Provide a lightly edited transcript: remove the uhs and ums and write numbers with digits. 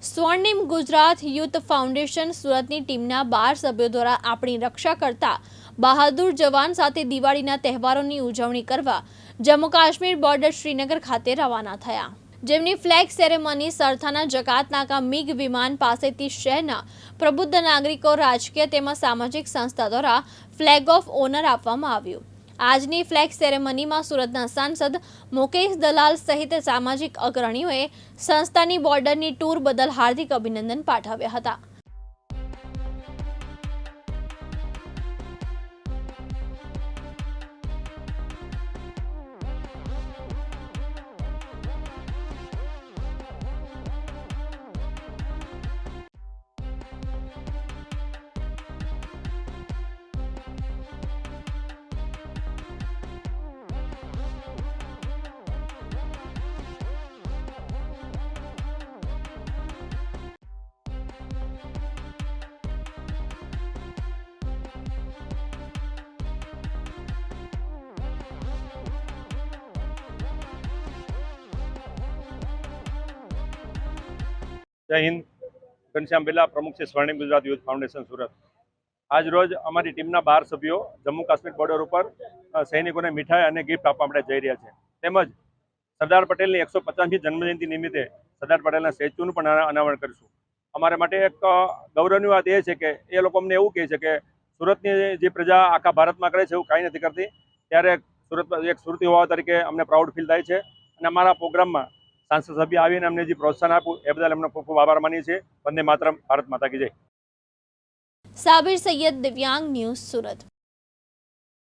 સ્વર્ણિમ Gujarat youth foundation સુરતની ટીમના 12 સભ્યો દ્વારા આપણી રક્ષા કરતા બહાદુર જવાન સાથે દિવાળીના તહેવારોની ઉજવણી કરવા જમ્મુ કાશ્મીર બોર્ડર શ્રીનગર ખાતે રવાના થયા, જેમની ફ્લેગ સેરેમની સરથાના જકાતનાકા મિગ વિમાન પાસેથી શહેરના પ્રબુદ્ધ નાગરિકો, રાજકીય તેમજ સામાજિક સંસ્થા દ્વારા ફ્લેગ ઓફ ઓનર આપવામાં આવ્યું। આજની ફ્લેગ સેરેમનીમાં સુરતના સાંસદ મુકેશ દલાલ સહિત સામાજિક અગ્રણીઓએ સંસ્થાની બોર્ડરની ટૂર બદલ હાર્દિક અભિનંદન પાઠવ્યા હતા। जय हिंद। घनश्याम बेला, प्रमुख से स्वर्णिम गुजरात यूथ फाउंडेशन सूरत। आज रोज अमारी टीमना 12 सभ्यों जम्मू काश्मीर बॉर्डर पर सैनिकों ने मिठाई और गिफ्ट आपवा माटे जई रह्या छे। तेमज सरदार पटेलनी 150મી जन्मजयंती निमित्ते सरदार पटेलना स्टेच्यूनुं पण अनावरण करीशुं। अमारे माटे एक गौरवनी वात ए छे के ए लोको अमने एवुं कहे छे के सूरतनी जे प्रजा आखा भारतमां करे छे एवुं कांई नथी करती, त्यारे सूरत एक सुरती होवा तरीके अमने प्राउड फील थाय छे। अने अमारा प्रोग्राममां सांसद सभ्य आवीने अमने जे प्रोत्साहन आप्युं ए बदल अमने खूब खूब आभार मानीए छीए। वंदे मातरम, भारत माता की जय। साबिर सैयद, दिव्यांग न्यूज़, सूरत।